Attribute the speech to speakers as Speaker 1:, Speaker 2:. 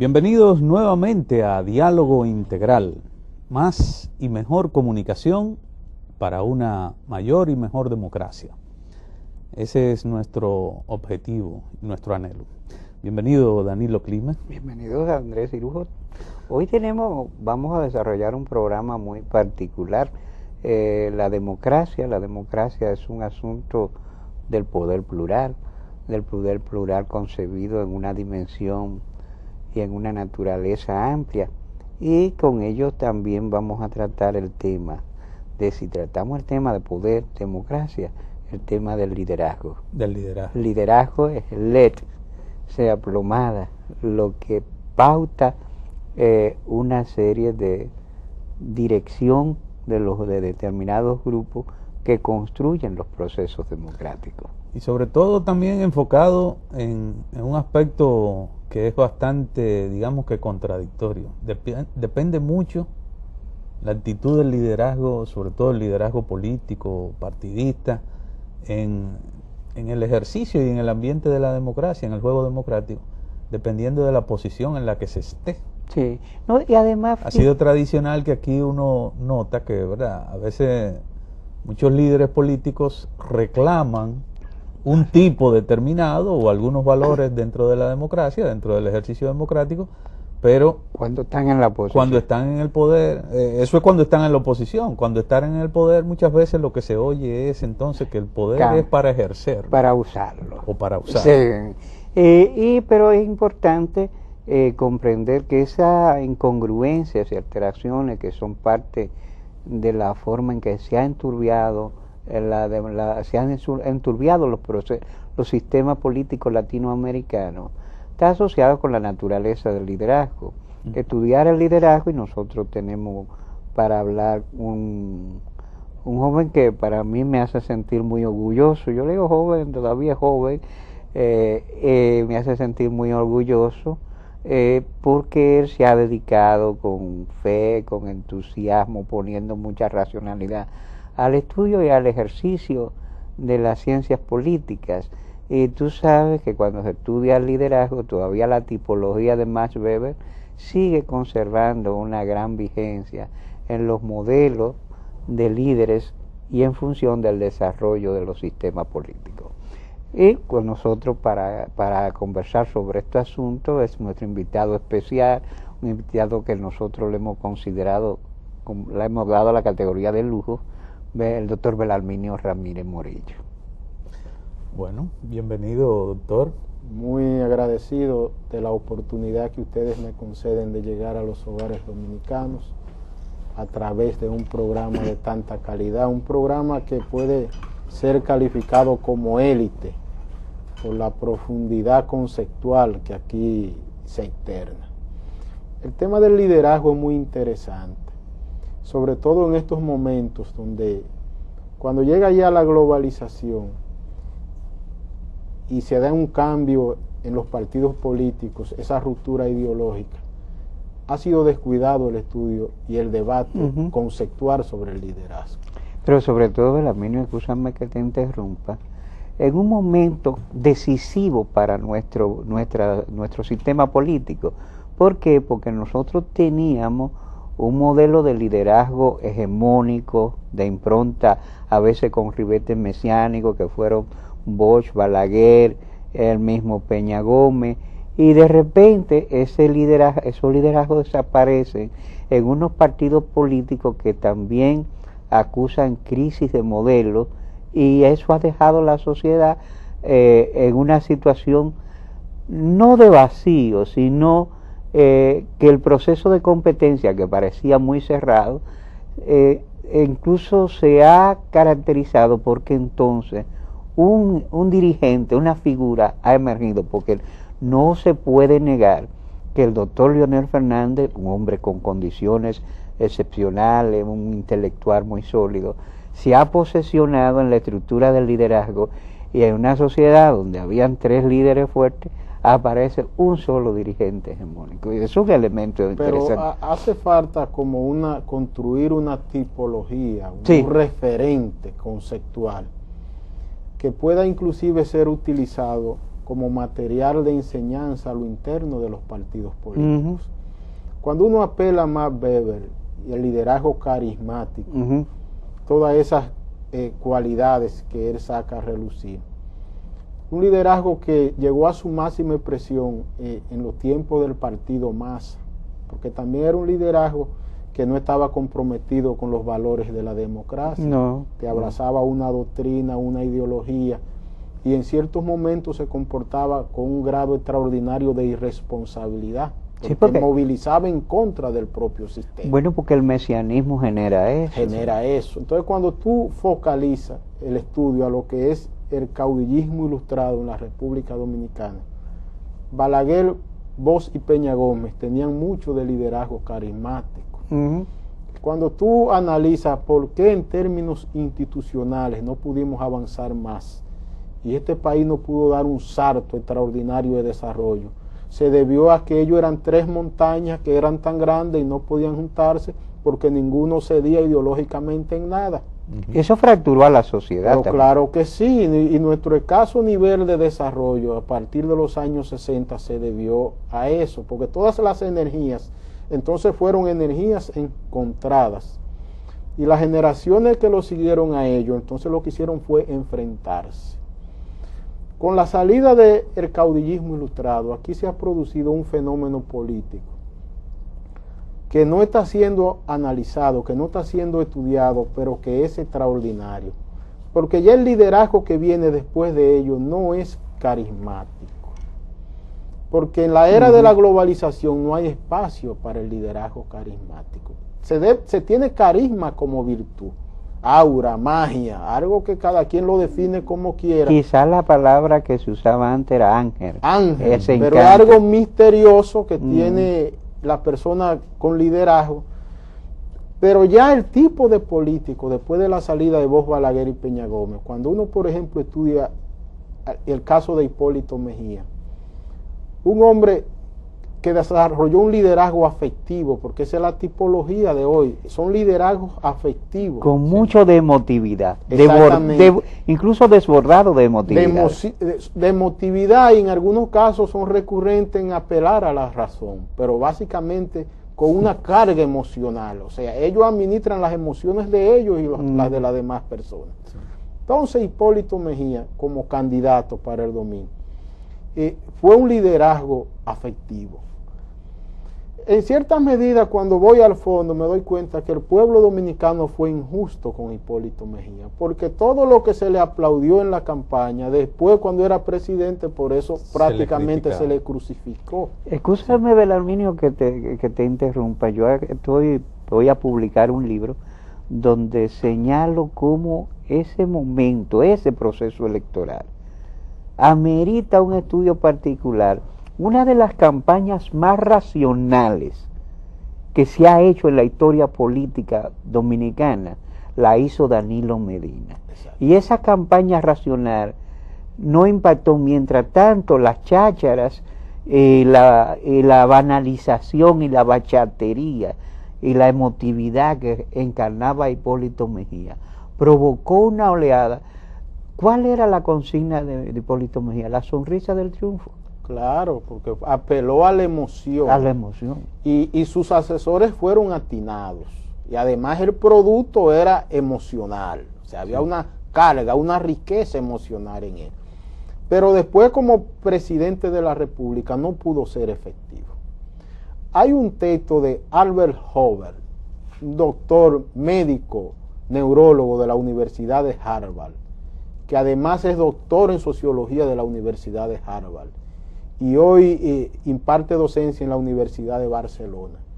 Speaker 1: Bienvenidos nuevamente a Diálogo Integral, más y mejor comunicación para una mayor y mejor democracia. Ese es nuestro objetivo, nuestro anhelo. Bienvenido Danilo Clima.
Speaker 2: Bienvenidos Andrés Irujo. Hoy vamos a desarrollar un programa muy particular. La democracia es un asunto del poder plural concebido en una dimensión y en una naturaleza amplia, y con ello también vamos a tratar el tema de, si tratamos el tema de poder, democracia, el tema del liderazgo. Liderazgo es led, sea plomada, lo que pauta una serie de dirección de determinados grupos que construyen los procesos democráticos.
Speaker 1: Y sobre todo también enfocado en un aspecto que es bastante, digamos que contradictorio. Depende mucho la actitud del liderazgo, sobre todo el liderazgo político, partidista, en el ejercicio y en el ambiente de la democracia, en el juego democrático, dependiendo de la posición en la que se esté.
Speaker 2: Sí, no, y además
Speaker 1: ha sido tradicional que aquí uno nota que, ¿verdad?, a veces muchos líderes políticos reclaman un tipo determinado o algunos valores dentro de la democracia, dentro del ejercicio democrático, pero
Speaker 2: cuando están en la oposición,
Speaker 1: cuando están en el poder, eso es cuando están en la oposición. Cuando están en el poder, muchas veces lo que se oye es entonces que el poder es para ejercer,
Speaker 2: para usarlo
Speaker 1: o para usarlo.
Speaker 2: Sí. Pero es importante comprender que esas incongruencias y alteraciones que son parte de la forma en que se ha enturbiado los sistemas políticos latinoamericanos, está asociado con la naturaleza del liderazgo. Estudiar el liderazgo, y nosotros tenemos para hablar un joven que para mí me hace sentir muy orgulloso. Yo le digo joven, todavía joven, me hace sentir muy orgulloso porque él se ha dedicado con fe, con entusiasmo, poniendo mucha racionalidad al estudio y al ejercicio de las ciencias políticas. Y tú sabes que cuando se estudia el liderazgo, todavía la tipología de Max Weber sigue conservando una gran vigencia en los modelos de líderes y en función del desarrollo de los sistemas políticos. Y con nosotros para conversar sobre este asunto es nuestro invitado especial, un invitado que nosotros le hemos considerado, le hemos dado la categoría de lujo, el doctor Belarminio Ramírez Morillo.
Speaker 1: Bueno, bienvenido, doctor.
Speaker 3: Muy agradecido de la oportunidad que ustedes me conceden de llegar a los hogares dominicanos a través de un programa de tanta calidad, un programa que puede ser calificado como élite por la profundidad conceptual que aquí se interna. El tema del liderazgo es muy interesante, sobre todo en estos momentos donde cuando llega ya la globalización y se da un cambio en los partidos políticos, esa ruptura ideológica, ha sido descuidado el estudio y el debate conceptual sobre el liderazgo.
Speaker 2: Pero sobre todo, Belarminio, escúchame que te interrumpa, en un momento decisivo para nuestro sistema político. ¿Por qué? Porque nosotros teníamos un modelo de liderazgo hegemónico, de impronta, a veces con ribetes mesiánicos, que fueron Bosch, Balaguer, el mismo Peña Gómez, y de repente esos liderazgos desaparecen en unos partidos políticos que también acusan crisis de modelo, y eso ha dejado a la sociedad en una situación no de vacío, sino que el proceso de competencia, que parecía muy cerrado, incluso se ha caracterizado porque entonces un dirigente, una figura ha emergido, porque no se puede negar que el doctor Leonel Fernández, un hombre con condiciones excepcionales, un intelectual muy sólido, se ha posesionado en la estructura del liderazgo, y en una sociedad donde habían 3 líderes fuertes, aparece un solo dirigente hegemónico, y eso es un elemento interesante.
Speaker 3: Pero hace falta como construir una tipología, un referente conceptual que pueda inclusive ser utilizado como material de enseñanza a lo interno de los partidos políticos. Cuando uno apela a Max Weber y el liderazgo carismático, todas esas cualidades que él saca a relucir, un liderazgo que llegó a su máxima expresión en los tiempos del partido Massa, porque también era un liderazgo que no estaba comprometido con los valores de la democracia, que abrazaba una doctrina, una ideología, y en ciertos momentos se comportaba con un grado extraordinario de irresponsabilidad, porque movilizaba en contra del propio sistema.
Speaker 2: Bueno, porque el mesianismo genera eso.
Speaker 3: Genera eso. Entonces, cuando tú focalizas el estudio a lo que es el caudillismo ilustrado en la República Dominicana, Balaguer, Bosch y Peña Gómez tenían mucho de liderazgo carismático. Cuando tú analizas por qué en términos institucionales no pudimos avanzar más y este país no pudo dar un salto extraordinario de desarrollo, se debió a que ellos eran tres montañas que eran tan grandes y no podían juntarse porque ninguno cedía ideológicamente en nada.
Speaker 2: Eso fracturó a la sociedad.
Speaker 3: Pero claro que sí, y nuestro escaso nivel de desarrollo a partir de los años 60 se debió a eso, porque todas las energías entonces fueron energías encontradas, y las generaciones que lo siguieron a ellos entonces lo que hicieron fue enfrentarse. Con la salida del caudillismo ilustrado, aquí se ha producido un fenómeno político que no está siendo analizado, que no está siendo estudiado, pero que es extraordinario. Porque ya el liderazgo que viene después de ello no es carismático. Porque en la era de la globalización no hay espacio para el liderazgo carismático. Se tiene carisma como virtud, aura, magia, algo que cada quien lo define como quiera.
Speaker 2: Quizás la palabra que se usaba antes era ángel.
Speaker 3: Ángel, pero es algo misterioso que tiene la persona con liderazgo. Pero ya el tipo de político, después de la salida de Bosch, Balaguer y Peña Gómez, cuando uno, por ejemplo, estudia el caso de Hipólito Mejía, un hombre que desarrolló un liderazgo afectivo, porque esa es la tipología de hoy, son liderazgos afectivos.
Speaker 2: Con mucho de emotividad, incluso desbordado de emotividad.
Speaker 3: De emotividad, y en algunos casos son recurrentes en apelar a la razón, pero básicamente con una carga emocional, o sea, ellos administran las emociones de ellos y las de las demás personas. Entonces Hipólito Mejía, como candidato para el domingo, fue un liderazgo afectivo. En cierta medida, cuando voy al fondo, me doy cuenta que el pueblo dominicano fue injusto con Hipólito Mejía, porque todo lo que se le aplaudió en la campaña, después cuando era presidente, por eso prácticamente se le crucificó.
Speaker 2: Escúchame, Belarminio, que te interrumpa. Yo voy a publicar un libro donde señalo cómo ese momento, ese proceso electoral, amerita un estudio particular. Una de las campañas más racionales que se ha hecho en la historia política dominicana la hizo Danilo Medina. Exacto. Y esa campaña racional no impactó, mientras tanto las chácharas, la banalización y la bachatería y la emotividad que encarnaba Hipólito Mejía provocó una oleada. ¿Cuál era la consigna de Hipólito Mejía? La sonrisa del triunfo.
Speaker 3: Claro, porque apeló a la emoción.
Speaker 2: A la emoción.
Speaker 3: Y sus asesores fueron atinados. Y además el producto era emocional. O sea, había una carga, una riqueza emocional en él. Pero después, como presidente de la República, no pudo ser efectivo. Hay un texto de Albert Hoover, un doctor médico, neurólogo de la Universidad de Harvard, que además es doctor en sociología de la Universidad de Harvard, y hoy imparte docencia en la Universidad de Barcelona.